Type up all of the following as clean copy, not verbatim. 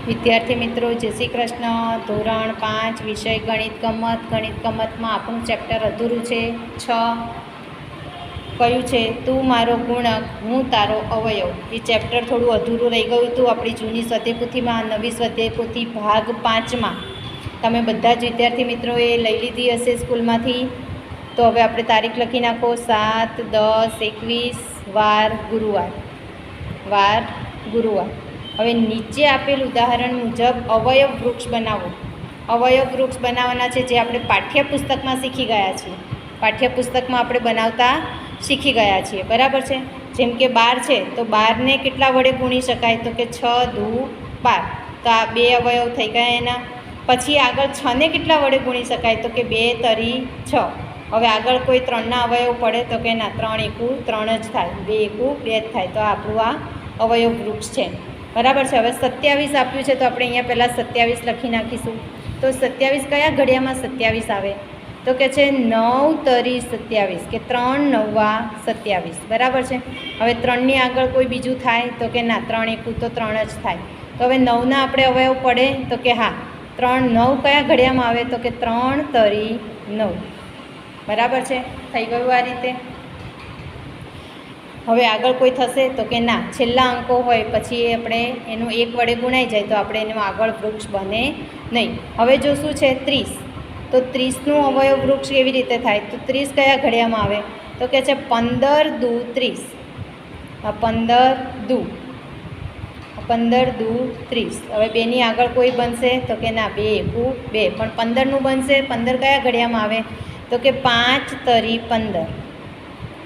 વિદ્યાર્થી મિત્રો, જય શ્રી કૃષ્ણ. ધોરણ 5 વિષય ગણિત ગમત. ગણિત ગમતમાં આપણું ચેપ્ટર અધૂરું છે. 6 કયું છે? તું મારો ગુણક, હું તારો અવયવ. એ ચેપ્ટર થોડું અધૂરું રહી ગયું હતું આપણી જૂની સ્વાધ્યાયપોથીમાં. નવી સ્વાધ્યાયપોથી ભાગ 5માં તમે બધા જ વિદ્યાર્થી મિત્રોએ લઈ લીધી હશે સ્કૂલમાંથી. તો હવે આપણે તારીખ લખી નાખો. 7, 10, 21 વાર ગુરુવાર. હવે નીચે આપેલ ઉદાહરણ મુજબ અવયવ વૃક્ષ બનાવો. અવયવ વૃક્ષ બનાવવાના છે જે આપણે પાઠ્યપુસ્તકમાં શીખી ગયા છીએ. પાઠ્યપુસ્તકમાં આપણે બનાવતા શીખી ગયા છીએ, બરાબર છે. જેમ કે 12 છે તો 12ને કેટલા વડે ગુણી શકાય? તો કે 6 દુ 12. તો આ 2 અવયવ થઈ ગયા એના. પછી આગળ 6ને કેટલા વડે ગુણી શકાય? તો કે 2 તરી 6. હવે આગળ કોઈ 3ના અવયવ પડે તો કે ના, 3 એકુ 3 જ થાય, 2 એકુ 2 જ થાય. તો આપણું આ અવયવ વૃક્ષ છે, બરાબર છે. હવે 27 આપ્યું છે તો આપણે અહીંયા પહેલાં 27 લખી નાખીશું. તો 27 કયા ઘડિયામાં 27 આવે? તો કે છે 9 તરી 27, કે 3 9 27, બરાબર છે. હવે 3ની આગળ કોઈ બીજું થાય? તો કે ના, 3 એકુ તો 3 જ થાય. તો હવે 9ના આપણે અવયવ પડે? તો કે હા, 3 9 કયા ઘડિયામાં આવે? તો કે 3 તરી 9, બરાબર છે. થઈ ગયું આ રીતે. હવે આગળ કોઈ થશે? તો કે ના, છેલ્લા અંકો હોય પછી આપણે એનું 1 વડે ગુણાઈ જાય તો આપણે એનું આગળ વૃક્ષ બને નહીં. હવે જો શું છે 30, તો 30નું અવયવ વૃક્ષ કેવી રીતે થાય? તો 30 કયા ઘડિયામાં આવે? તો કે છે 15 દુ 30. 15 દુ 30. હવે 2ની આગળ કોઈ બનશે? તો કે ના, 2 એકુ 2. પણ 15નું બનશે. 15 કયા ઘડિયામાં આવે? તો કે 5 તરી 15.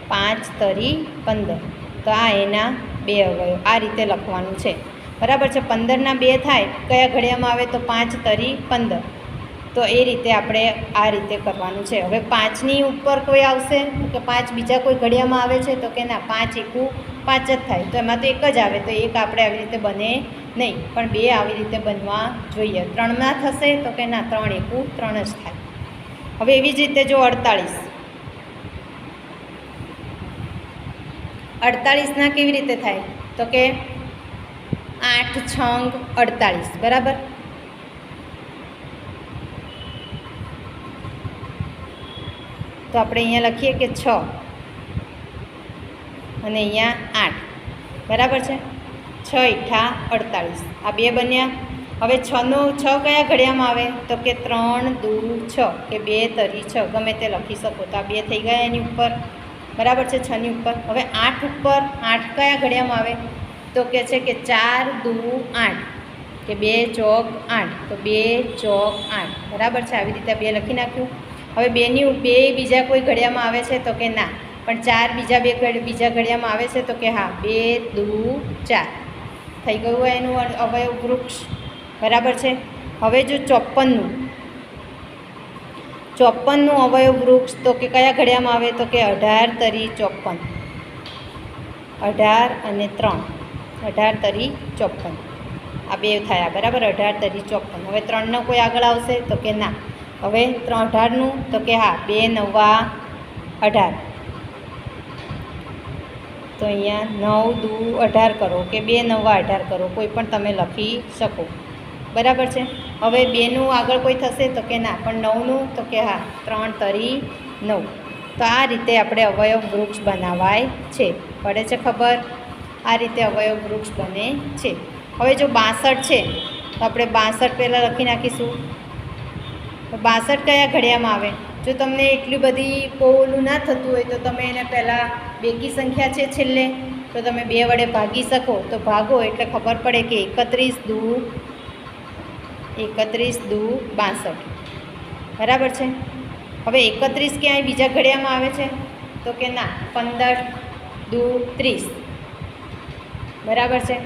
5 તરી 15. તો આ એના 2 અવયવ. આ રીતે લખવાનું છે, બરાબર છે. 15ના 2 થાય કયા ઘડિયામાં આવે? તો 5 તરી 15. તો એ રીતે આપણે આ રીતે કરવાનું છે. હવે 5ની ઉપર કોઈ આવશે? તો કે 5 બીજા કોઈ ઘડિયામાં આવે છે? તો કે ના, 5 એકુ 5 જ થાય. તો એમાં તો 1 જ આવે. તો 1 આપણે આવી રીતે બને નહીં, પણ 2 આવી રીતે બનવા જોઈએ. 3માં થશે? તો કે ના, 3 એકુ 3 જ થાય. હવે એવી જ રીતે જો 48ના કેવી રીતે થાય? તો કે 8 છંગ 48, બરાબર. તો આપણે અહીંયા લખીએ કે 6 અને અહીંયા 8, બરાબર છે. 6 ઈઠા 48. આ 2 બન્યા. હવે 6 કયા ઘડિયામાં આવે? તો કે 3 દુ 6, કે 2 તરી 6, ગમે તે લખી શકો. તો આ 2 થઈ ગયા એની ઉપર, બરાબર છે. 6ની ઉપર. હવે 8 ઉપર 8 કયા ઘડિયામાં આવે? તો કે છે કે 4 દુ 8, કે 2 ચોક 8. તો 2 ચોક 8, બરાબર છે. આવી રીતે 2 લખી નાખ્યું. હવે 2 બીજા કોઈ ઘડિયામાં આવે છે? તો કે ના, પણ 4 બીજા ઘડિયામાં આવે છે? તો કે હા, 2 દુ 4. થઈ ગયું હોય એનું અવયવ વૃક્ષ, બરાબર છે. હવે જો 54નું અવયવ વૃક્ષ તો કે કયા ઘડિયામાં આવે? તો કે 18 તરી 54. 18 અને 3, 18 તરી 54. આ 2 થયા, બરાબર. 18 તરી 54. હવે 3નો કોઈ આગળ આવશે? તો કે ના. હવે 18નું? તો કે હા, 2 9 18. તો અહીંયા 9 દુ 18 કરો, કે 2 9 18 કરો, કોઈ પણ તમે લખી શકો, બરાબર છે. હવે 2નું આગળ કોઈ થશે? તો કે ના. પણ 9નું? તો કે હા, 3 તરી 9. તો આ રીતે આપણે અવયવ વૃક્ષ બનાવાય છે, પડે છે ખબર? આ રીતે અવયવ વૃક્ષ બને છે. હવે જો 62 છે તો આપણે 62 પહેલાં લખી નાખીશું. 62 કયા ઘડિયામાં આવે? જો તમને એટલી બધી ઓલું ના થતું હોય તો તમે એને પહેલાં બેકી સંખ્યા છે છેલ્લે, તો તમે 2 વડે ભાગી શકો. તો ભાગો એટલે ખબર પડે કે 31 દુ 62, બરાબર છે. હવે 31 ક્યાંય બીજા ઘડિયામાં આવે છે? તો કે ના, 15 દુ 30, બરાબર છે.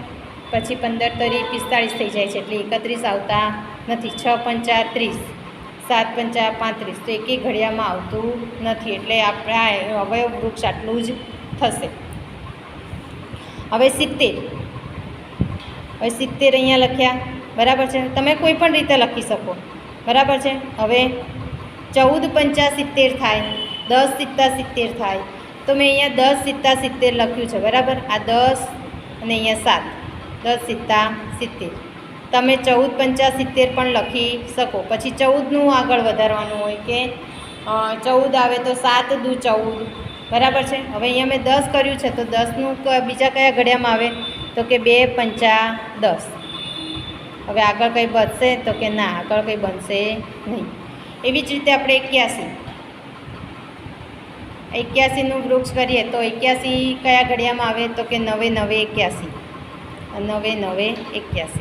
પછી 15 તરી 45 થઈ જાય છે, એટલે 31 આવતા નથી. 6 પંચા 30, 7 પંચા 35, તો એકેય ઘડિયામાં આવતું નથી. એટલે આપણે આ અવયવ વૃક્ષ આટલું જ થશે. હવે 70 અહીંયા લખ્યા, બરાબર છે. તમે કોઈ પણ રીતે લખી શકો, બરાબર છે. હવે 14 પંચા 70 થાય, 10 સિત્તા 70 થાય. તો મેં અહીંયા 10 સિત્તા 70 લખ્યું છે, બરાબર. આ 10 અને અહીંયા 7, 10 સિત્તા 70. તમે 14×5 = 70 પણ લખી શકો. પછી 14નું આગળ વધારવાનું હોય કે 14 આવે તો 7 દુ 14, બરાબર છે. હવે અહીંયા મેં 10 કર્યું છે તો 10નું બીજા કયા ઘડિયામાં આવે તો કે 2 × 5 = 10. હવે આગળ કંઈ બનશે તો કે ના, આગળ કંઈ બનશે નહીં. એવી જ રીતે આપણે 81નું વૃક્ષ કરીએ તો 81 કયા ઘડિયામાં આવે તો કે 9 × 9 = 81, 9 × 9 = 81,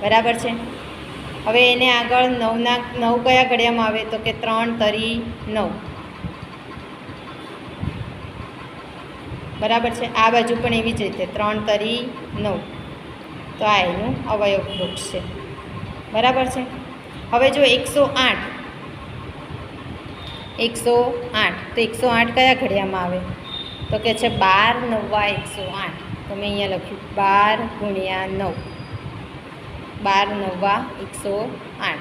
બરાબર છે. હવે એને આગળ 9 કયા ઘડિયામાં આવે તો કે 3 × 9, બરાબર છે. આ બાજુ પણ એવી જ રીતે 3 × 9, તો આ એનું અવયવ વૃક્ષ છે, બરાબર છે. હવે જો 108 તો 108 કયા ઘડિયામાં આવે તો કે છે 12 × 9 = 108. તો મેં અહીંયા લખ્યું 12 × 9, 12 × 9 = 108,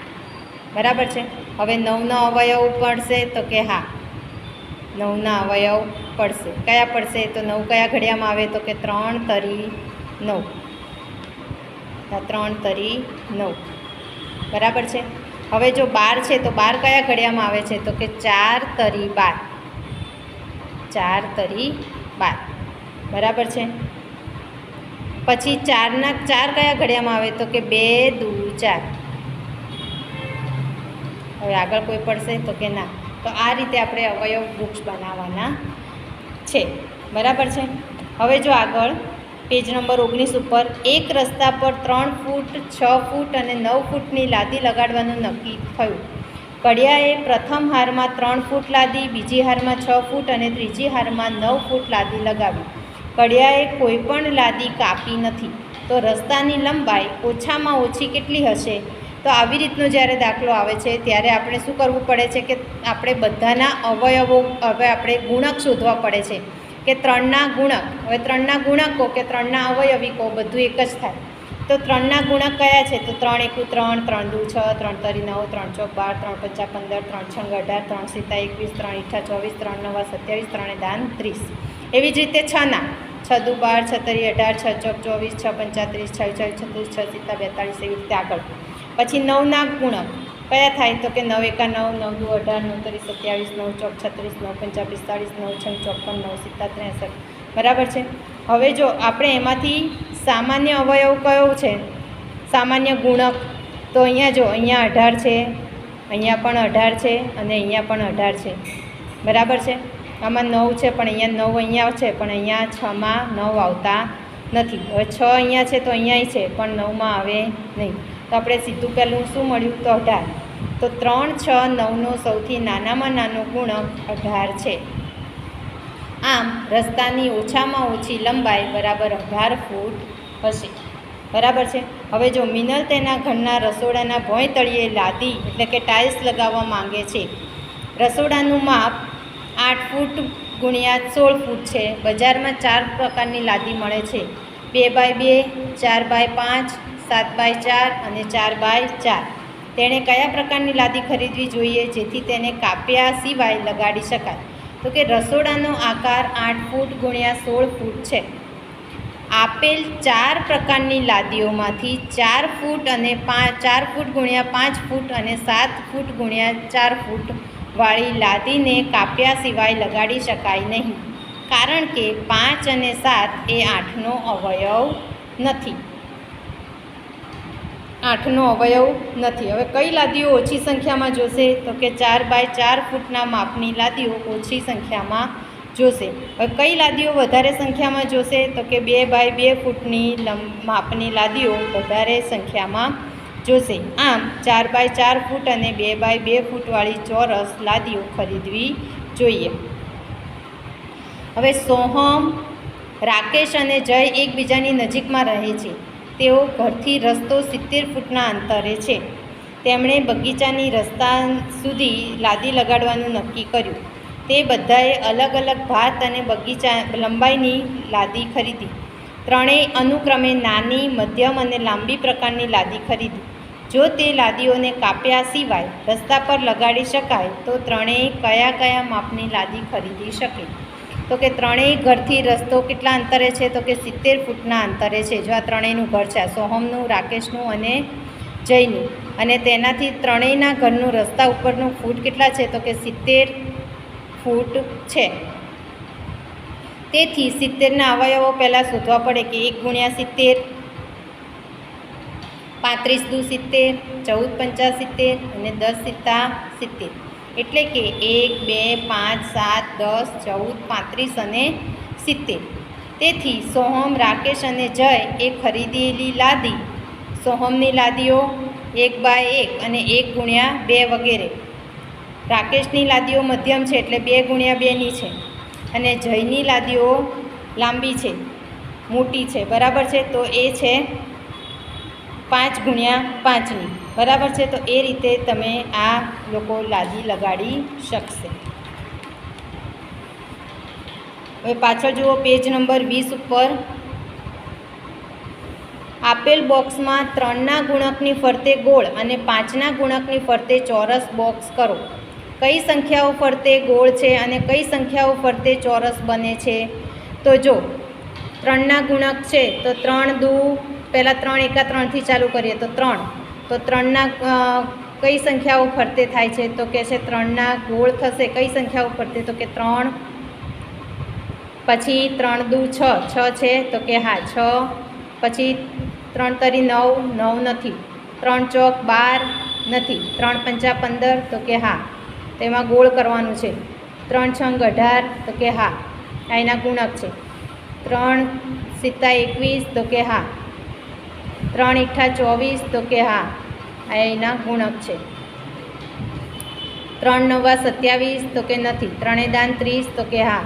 બરાબર છે. હવે 9નો અવયવ પડશે તો કે હા, 9ના અવયવ પડશે. કયા પડશે તો 9 કયા ઘડિયામાં આવે તો કે 3 × 9, 3 × 9, બરાબર છે. હવે જો 12 છે તો 12 કયા ઘડિયામાં આવે છે તો કે 4 × 12, 4 × 12, બરાબર છે. પછી 4 કયા ઘડિયામાં આવે તો કે 2 દુ 4. હવે આગળ કોઈ પડશે તો કે ના. તો આ રીતે આપણે અવયવ વૃક્ષ બનાવવાના છે, બરાબર છે. હવે જો આગળ પેજ નંબર 19 ઉપર એક રસ્તા પર 3 ફૂટ 6 ફૂટ અને 9 ફૂટની લાદી લગાડવાનું નક્કી થયું. કડિયાએ પ્રથમ હારમાં 3 ફૂટ લાદી, બીજી હારમાં 6 ફૂટ અને ત્રીજી હારમાં 9 ફૂટ લાદી લગાવી. કડિયાએ કોઈ પણ લાદી કાપી નથી, તો રસ્તાની લંબાઈ ઓછામાં ઓછી કેટલી હશે? તો આવી રીતનો જ્યારે દાખલો આવે છે ત્યારે આપણે શું કરવું પડે છે કે આપણે બધાના અવયવો, હવે આપણે ગુણક શોધવા પડે છે કે 3ના ગુણક. હવે 3ના ગુણકો કે 3ના અવયવિકો બધું એક જ થાય. તો 3ના ગુણક કયા છે તો 3 × 1 = 3, 3 × 2 = 6, 3 × 3 = 9, 3 × 4 = 12, 3 × 5 = 15, 3 × 6 = 18, 3 × 7 = 21, 3 × 8 = 24, 3 × 9 = 27, 3 × 10 = 30. એવી જ રીતે 6ના 6 દુ 12, 6 × 3 = 18, 6 × 24, 6 × 35, 6 × 36, 6 × 7 = 42, એવી રીતે આગળ. પછી 9ના ગુણક કયા થાય તો કે 9 × 1 = 9, 9 દુ 18, 9 × 3 = 27, 9 × 4 = 36, 9 × 5 = 45, 9 × 6 = 54, 9 × 7 = 63, બરાબર છે. હવે જો આપણે એમાંથી સામાન્ય અવયવ કયો છે, સામાન્ય ગુણક, તો અહીંયા જો અહીંયા 18 છે, અહીંયા પણ 18 છે અને અહીંયા પણ 18 છે, બરાબર છે. આમાં 9 છે પણ અહીંયા 9 અહીંયા છે પણ અહીંયા 6માં 9 આવતા નથી. હવે 6 અહીંયા છે તો અહીંયા છે પણ 9માં આવે નહીં. તો આપણે સીધું પહેલું શું મળ્યું તો 18. તો 3, 6, 9નો સૌથી નાનામાં નાનો ગુણક 18 છે. આમ રસ્તાની ઓછામાં ઓછી લંબાઈ બરાબર 18 ફૂટ હશે, બરાબર છે. હવે જો મિનલ તેના ઘરના રસોડાના ભોંય તળિયે લાદી એટલે કે ટાઇલ્સ લગાવવા માંગે છે. રસોડાનું માપ 8 ફૂટ × 16 ફૂટ છે. બજારમાં 4 પ્રકારની લાદી મળે છે, 2x2, 4x5, 7x4 અને 4x4. તેણે કયા પ્રકારની લાદી ખરીદવી જોઈએ જેથી તેને કાપ્યા સિવાય લગાડી શકાય? તો કે રસોડાનો આકાર 8 ફૂટ × 16 ફૂટ છે. આપેલ 4 પ્રકારની લાદીઓમાંથી 4 ફૂટ અને 4 ફૂટ × 5 ફૂટ અને 7 ફૂટ × 4 ફૂટ વાળી લાદીને કાપ્યા સિવાય લગાડી શકાય નહીં, કારણ કે 5 અને 7 એ 8નો અવયવ નથી. 8નો અવયવ નથી. હવે કઈ લાદીઓ ઓછી સંખ્યામાં જોશે તો કે 4x4 ફૂટના માપની લાદીઓ ઓછી સંખ્યામાં જોશે. હવે કઈ લાદીઓ વધારે સંખ્યામાં જોશે તો કે 2x2 ફૂટની માપની લાદીઓ વધારે સંખ્યામાં જોશે. આમ 4x4 ફૂટ અને 2x2 ફૂટવાળી ચોરસ લાદીઓ ખરીદવી જોઈએ. હવે સોહમ, રાકેશ અને જય એકબીજાની નજીકમાં રહે છે. તેઓ ઘરથી રસ્તો 70 ફૂટના અંતરે છે. તેમણે બગીચાની રસ્તા સુધી લાદી લગાડવાનું નક્કી કર્યું. તે બધાએ અલગ અલગ ભાત અને બગીચા લંબાઈની લાદી ખરીદી. ત્રણેય અનુક્રમે નાની, મધ્યમ અને લાંબી પ્રકારની લાદી ખરીદી. જો તે લાદીઓને કાપ્યા સિવાય રસ્તા પર લગાડી શકાય તો ત્રણેય કયા કયા માપની લાદી ખરીદી શકે? તો કે ત્રણેય ઘરથી રસ્તો કેટલા અંતરે છે? તો કે 70 ફૂટના અંતરે છે. જો આ ત્રણેયનું ઘર છે, સોહમનું, રાકેશનું અને જયનું, અને તેનાથી ત્રણેયના ઘરનું રસ્તા ઉપરનું ફૂટ કેટલા છે? તો કે 70 ફૂટ છે. તેથી 70ના અવયવો પહેલાં શોધવા પડે કે 1 ગુણ્યા 70, 35 દુ 70, 14 પંચા 70 અને 10 સિત્તા 70. એટલે કે 1, 2, 5, 7, 10, 14, 35 અને 70. તેથી સોહમ, રાકેશ અને જય એ ખરીદેલી લાદી, સોહમની લાદીઓ 1/1 અને 1 ગુણ્યા 2 વગેરે. રાકેશની લાદીઓ મધ્યમ છે એટલે 2 ગુણ્યા 2ની છે, અને જયની લાદીઓ લાંબી છે, મોટી છે. બરાબર છે? તો એ છે 5 ગુણ્યા 5ની. બરાબર છે? તો એ રીતે તમે આ લોકો લાદી લગાડી શકશે. હવે પાછળ જુઓ, પેજ નંબર 20 ઉપર આપેલ બોક્સમાં 3ના ગુણકની ફરતે ગોળ અને 5ના ગુણકની ફરતે ચોરસ બોક્સ કરો. કઈ સંખ્યાઓ ફરતે ગોળ છે અને કઈ સંખ્યાઓ ફરતે ચોરસ બને છે? તો જો 3ના ગુણક છે તો 3 દુ, પહેલાં 3 એકા 3થી ચાલુ કરીએ તો 3. તો 3ના કઈ સંખ્યાઓ ફરતે થાય છે? તો કે છે 3ના ગોળ થશે. કઈ સંખ્યાઓ ફરતે? તો કે 3. પછી 3 દુ 6, 6 છે તો કે હા 6. પછી 3 તરી 9, 9 નથી. 3 ચોક 12 નથી. 3 પંચા 15 તો કે હા, તેમાં ગોળ કરવાનું છે. 3 છંગ 18 તો કે હા, આ એના ગુણક છે. 3 સિત્તા 21 તો કે હા. 3 એકઠા 24 તો કે હા, આ એના ગુણક છે. 3 નવા 27 તો કે નથી. 3 દાન 30 તો કે હા,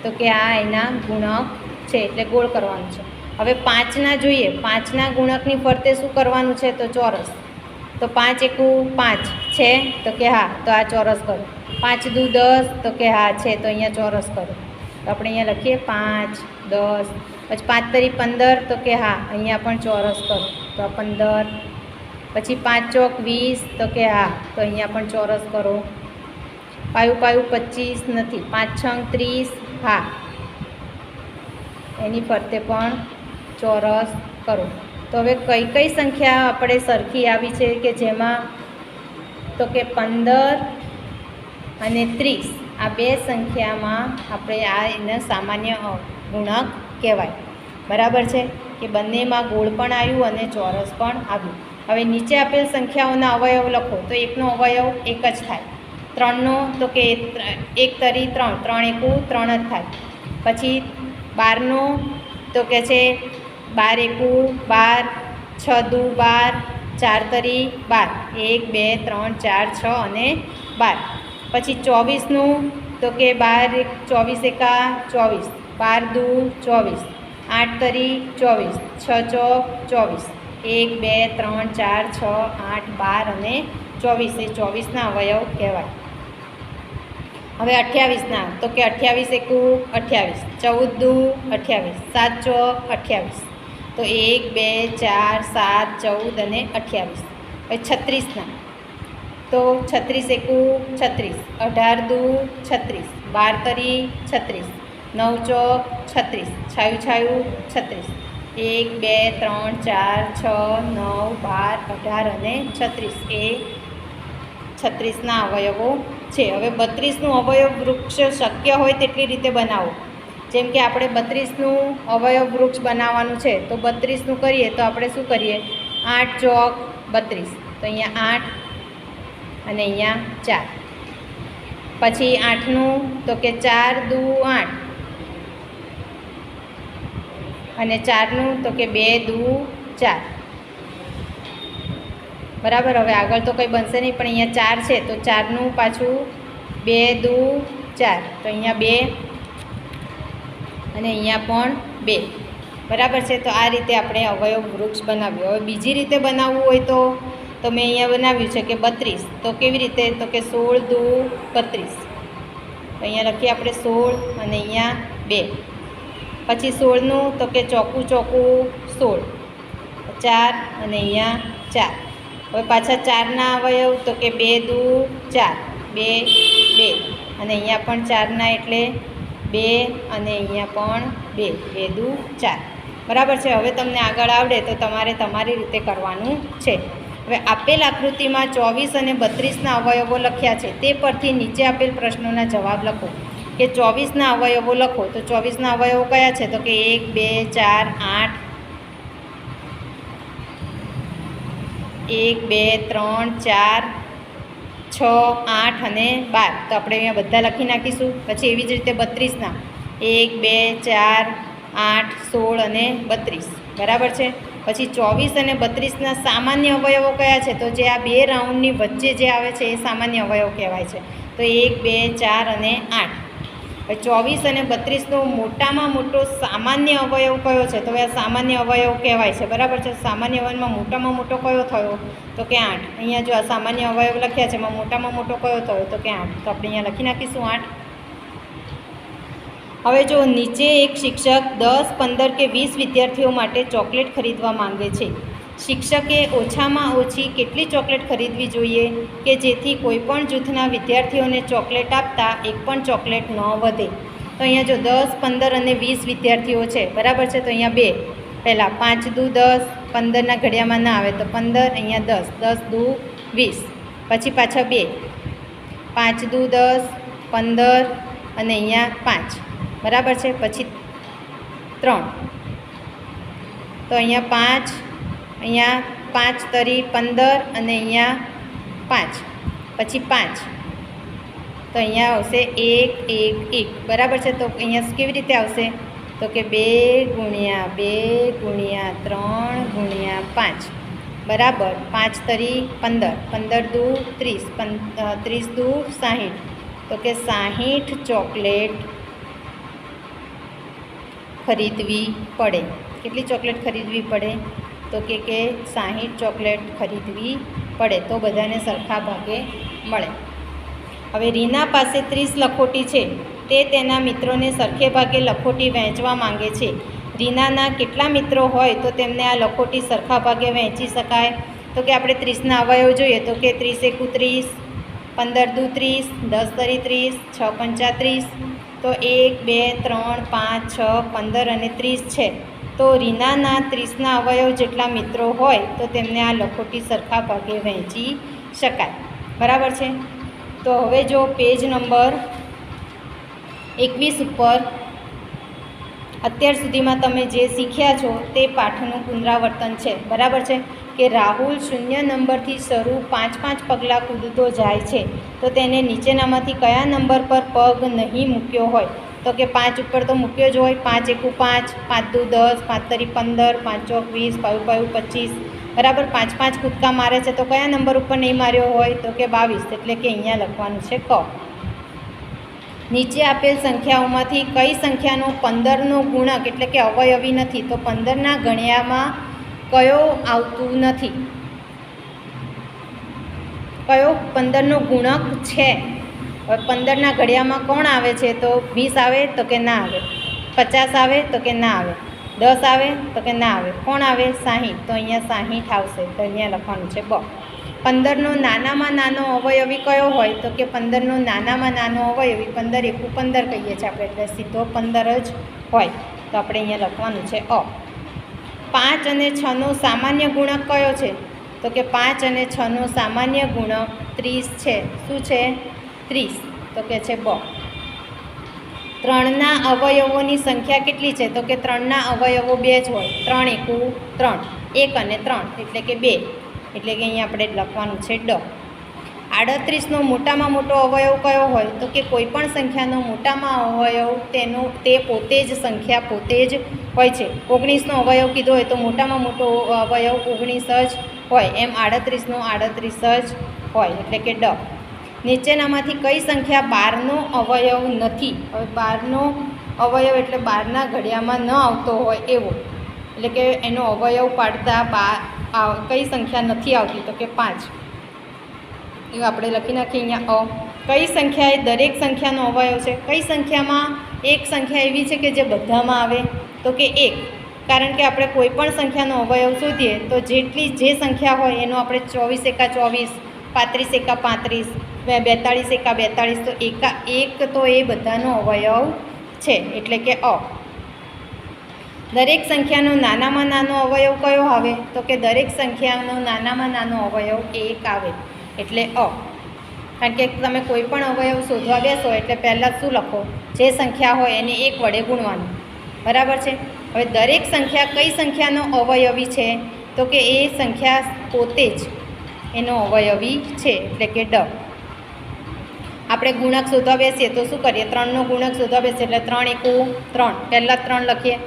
તો કે આ એના ગુણક છે, એટલે ગોળ કરવાનું છે. હવે 5ના જોઈએ. 5ના ગુણકની ફરતે શું કરવાનું છે? તો ચોરસ. તો 5 એકુ 5 છે તો કે હા, તો આ ચોરસ કરો. 5 દુ 10 તો કે હા છે, તો અહીંયા ચોરસ કરો. તો આપણે અહીંયા લખીએ 5, 10. પછી 5 તરી 15 તો કે હા, અહીંયા પણ ચોરસ કરો. તો આ 15. પછી 5 ચોક 20 તો કે હા, તો અહીંયા પણ ચોરસ કરો. 5 25 નથી. 5 છંગ 30 હા, એની ફરતે પણ ચોરસ કરો. તો હવે કઈ કઈ સંખ્યા આપણે સરખી આવી છે કે જેમાં? તો કે 15 અને 30, આ બે સંખ્યામાં આપણે આ એના સામાન્ય ગુણક કહેવાય. બરાબર છે? કે બંનેમાં ગોળ પણ આવ્યું અને ચોરસ પણ આવ્યું. હવે નીચે આપેલ સંખ્યાઓના અવયવ લખો. તો એકનો અવયવ એક જ થાય. 3નો તો કે 1 તરી 3, 3 એકુ 3 જ થાય. પછી 12નો તો કે છે 12 એકુ 12, 6 દુ 12, 4 તરી 12, 1, 2, 3, 4, 6 અને 12. પછી 24નું તો કે 12 24 એકા 24, 12 દુ 24, 8 તરી 24, 6 ચોક 24, 1, 2, 3, 4, 6, 8, 12 અને 24 એ 24ના અવયવ કહેવાય. હવે 28ના તો કે 28 એકુ 28, 14 દુ 28, 7 ચોક 28. તો 1, 2, 4, 7, 14 અને 28. હવે 36ના તો 36 એકુ 36, 18 દુ 36, 12 તરી 36, 9 ચોક 36, છાયું છાયું 36, 1, 2, 3, 4, 6, 9, 12, 18 અને 36 એ 36ના અવયવો છે. હવે 32નું અવયવ વૃક્ષ શક્ય હોય તેટલી રીતે બનાવો. જેમ કે આપણે 32નું અવયવ વૃક્ષ બનાવવાનું છે, તો 32નું કરીએ તો આપણે શું કરીએ? 8 ચોક 32, તો અહીંયા 8 અને અહીંયા 4. પછી 8નું તો કે 4 દુ 8 અને 4નું તો કે 2 દુ 4. બરાબર. હવે આગળ તો કંઈ બનશે નહીં, પણ અહીંયા 4 છે તો 4નું પાછું 2 દુ 4, તો અહીંયા 2 અને અહીંયા પણ 2. બરાબર છે? તો આ રીતે આપણે અવયવ વૃક્ષ બનાવ્યું. હવે બીજી રીતે બનાવવું હોય તો મેં અહીંયા બનાવ્યું છે કે 32. તો કેવી રીતે? તો કે 16 દુ 32, તો અહીંયા લખીએ આપણે 16 અને અહીંયા 2. પછી 16નું તો કે ચોકું ચોકું 16, 4 અને અહીંયા 4. હવે પાછા 4ના અવયવ તો કે 2 દુ 4, 2, 2 અને અહીંયા પણ 4ના એટલે 2 અને અહીંયા પણ 2, 2 દુ 4, બરાબર છે। હવે તમને આગળ આવડે તો તમારે તમારી રીતે કરવાનું છે। હવે આપેલ આકૃતિમાં 24 અને 32ના અવયવો લખ્યા છે, તે પરથી નીચે આપેલ પ્રશ્નોના જવાબ લખો। કે 24ના અવયવો લખો, તો 24ના અવયવો કયા છે? તો કે 1, 2, 4, 8, 1, 2, 3, 4, 6, 8 અને 12, તો આપણે અહીંયા બધા લખી નાખીશું। પછી એવી જ રીતે 32ના 1, 2, 4, 8, 16 અને 32, બરાબર છે। પછી 24 અને 32ના સામાન્ય અવયવો કયા છે? તો જે આ બે રાઉન્ડની વચ્ચે જે આવે છે એ સામાન્ય અવયવ કહેવાય છે। તો 1, 2, 4 અને 8। 24 અને 32નો મોટામાં મોટો સામાન્ય અવયવ કયો છે? તો આ સામાન્ય અવયવ કહેવાય છે, બરાબર છે। સામાન્ય અવયવમાં મોટામાં મોટો કયો થયો? તો કે 8। અહીંયા જો આ સામાન્ય અવયવ લખ્યા છે એમાં મોટામાં મોટો કયો થયો? તો કે 8, તો આપણે અહીંયા લખી નાખીશું 8। હવે જો નીચે એક શિક્ષક 10, 15 કે 20 વિદ્યાર્થીઓ માટે ચોકલેટ ખરીદવા માંગે છે। શિક્ષકે ઓછામાં ઓછી કેટલી ચોકલેટ ખરીદવી જોઈએ કે જેથી કોઈપણ જૂથના વિદ્યાર્થીઓને ચોકલેટ આપતા એક પણ ચોકલેટ ન વધે? તો અહીંયા જો 10, 15 અને 20 વિદ્યાર્થીઓ છે, બરાબર છે। તો અહીંયા 2, પહેલાં 5 દુ 10, 15ના ઘડિયામાં ના આવે તો 15, અહીંયા 10, 10 દુ 20, પછી પાછા 2, 5 દુ 10, 15 અને અહીંયા 5, બરાબર છે। પછી 3, તો અહીંયા 5, અહીંયા 5 તરી 15 અને અહીંયા 5, પછી 5, તો અહીંયા આવશે 1, 1, 1, બરાબર છે। તો અહીંયા કેવી રીતે આવશે? તો કે 2 ગુણ્યા 2 ગુણ્યા 3 ગુણ્યા 5, બરાબર 5 તરી 15, 15 દુ 30, 30 દુ 60, તો કે 60 ચોકલેટ ખરીદવી પડે। કેટલી ચોકલેટ ખરીદવી પડે? તો કે 60 ચોકલેટ ખરીદવી પડે, તો બધાને સરખા ભાગે મળે। હવે રીના પાસે 30 લખોટી છે, તે તેના મિત્રોને સરખે ભાગે લખોટી વહેંચવા માંગે છે। રીનાના કેટલા મિત્રો હોય તો તેમને આ લખોટી સરખા ભાગે વહેંચી શકાય? તો કે આપણે 30ના અવયવ જોઈએ તો કે 30 એકુ 30, 15 દુ 30, 10 તરી 30, 6 પંચા 30, તો 1, 2, 3, 5, 6, 15 અને 30 છે। તો રીનાના 30ના અવયવ જેટલા મિત્રો હોય તો તેમને આ લખોટી સરખા ભાગે વહેંચી શકાય, બરાબર છે। તો હવે જો પેજ નંબર 21 ઉપર અત્યાર સુધીમાં તમે જે શીખ્યા છો તે પાઠનું પુનરાવર્તન છે, બરાબર છે। કે રાહુલ 0 નંબરથી શરૂ 5-5 પગલાં કૂદતો જાય છે, તો તેને નીચેનામાંથી કયા નંબર પર પગ નહીં મૂક્યો હોય? તો કે 5 ઉપર તો મૂક્યો જ હોય, 5 એકુ 5, 5 દુ 10, 5 તરી 15, 5 ચોક 20, 5 5 25, બરાબર 5-5 કૂદકા મારે છે, તો કયા નંબર ઉપર નહીં માર્યો હોય? તો કે 22, એટલે કે અહીંયા લખવાનું છે ક। નીચે આપેલ સંખ્યાઓમાંથી કઈ સંખ્યાનો 15નો ગુણક એટલે કે અવયવી નથી? તો 15ના ગણ્યામાં કયો આવતું નથી? કયો 15નો ગુણક છે? હવે 15ના ઘડિયામાં કોણ આવે છે? તો 20 આવે? તો કે ના આવે। 50 આવે? તો કે ના આવે। 10 આવે? તો કે ના આવે। કોણ આવે? 60, તો અહીંયા 60 આવશે, તો અહીંયા લખવાનું છે બ। 15નો નાનામાં નાનો અવયવી કયો હોય? તો કે 15નો નાનામાં નાનો અવયવી 15 એકુ 15 કહીએ છીએ આપણે, એટલે સીધો 15 જ હોય, તો આપણે અહીંયા લખવાનું છે અ। 5 અને 6નો સામાન્ય ગુણક કયો છે? તો કે 5 અને 6નો સામાન્ય ગુણક 30 છે। શું છે? 30, તો કે છે બ। 3ના અવયવોની સંખ્યા કેટલી છે? તો કે 3ના અવયવો 2 જ હોય, 3 એકુ 3, 1 અને 3 એટલે કે 2, એટલે કે અહીંયા આપણે લખવાનું છે ડ। 38નો મોટામાં મોટો અવયવ કયો હોય? તો કે કોઈ પણ સંખ્યાનો મોટામાં અવયવ તે પોતે જ સંખ્યા પોતે જ હોય છે। 19નો અવયવ કીધો હોય તો મોટામાં મોટો અવયવ 19 જ હોય, એમ 38નો 38 જ હોય, એટલે કે ડ। નીચેનામાંથી કઈ સંખ્યા 12નો અવયવ નથી? હવે 12નો અવયવ એટલે 12ના ઘડિયામાં ન આવતો હોય એવો, એટલે કે એનો અવયવ પાડતા કઈ સંખ્યા નથી આવતી? તો કે 5, એ આપણે લખી નાખીએ અહીંયા અ। કઈ સંખ્યા એ દરેક સંખ્યાનો અવયવ છે? કઈ સંખ્યામાં એક સંખ્યા એવી છે કે જે બધામાં આવે? તો કે 1, કારણ કે આપણે કોઈ પણ સંખ્યાનો અવયવ શોધીએ તો જે સંખ્યા હોય એનો આપણે 24 એકા 24, 35 એકા 35, 42 એકા 42, તો એક તો એ બધાનો અવયવ છે, એટલે કે અ. દરેક સંખ્યાનો નાનામાં નાનો અવયવ કયો આવે? તો કે દરેક સંખ્યાનો નાનામાં નાનો અવયવ 1 આવે, એટલે અ. કારણ કે તમે કોઈ પણ અવયવ શોધવા બેસો એટલે પહેલાં શું લખો? જે સંખ્યા હોય એને 1 વડે ગુણવાનું, બરાબર છે. હવે દરેક સંખ્યા કઈ સંખ્યાનો અવયવી છે? તો કે એ સંખ્યા પોતે જ એનો અવયવી છે, એટલે કે ડ. આપણે ગુણક શોધવા બેસીએ તો શું કરીએ? 3નો ગુણક શોધવા બેસીએ એટલે 3 એકુ 3, પહેલાં 3 લખીએ.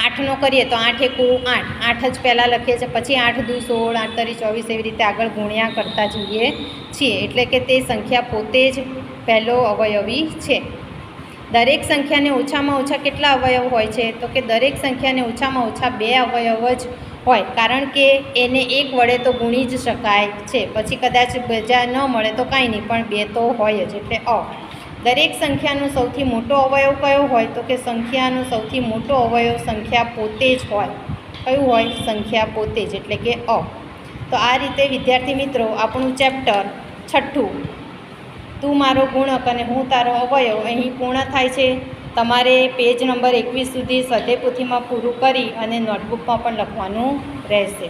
8નો કરીએ તો 8 એકુ 8, 8 જ પહેલાં લખીએ છીએ, પછી 8 દુ 16, 8 તરી 24, એવી રીતે આગળ ગુણ્યા કરતા જઈએ છીએ, એટલે કે તે સંખ્યા પોતે જ પહેલો અવયવી છે. દરેક સંખ્યાને ઓછામાં ઓછા કેટલા અવયવ હોય છે? તો કે દરેક સંખ્યાને ઓછામાં ઓછા 2 અવયવ જ હોય, કારણ કે એને 1 વડે તો ગુણી જ શકાય છે. પછી કદાચ બીજા ન મળે તો કાંઈ નહીં, પણ 2 તો હોય જ, એટલે અ. દરેક સંખ્યાનો સૌથી મોટો અવયવ કયો હોય? તો કે સંખ્યાનો સૌથી મોટો અવયવ સંખ્યા પોતે જ હોય. કયું હોય? સંખ્યા પોતે જ, એટલે કે અ. તો આ રીતે વિદ્યાર્થી મિત્રો આપણું ચેપ્ટર 6 તું મારો ગુણક અને હું તારો અવયવ અહીં પૂર્ણ થાય છે. તમારે પેજ નંબર 21 સુધી સ્વાધ્યાય પોથીમાં પૂરું કરી અને નોટબુકમાં પણ લખવાનું રહેશે.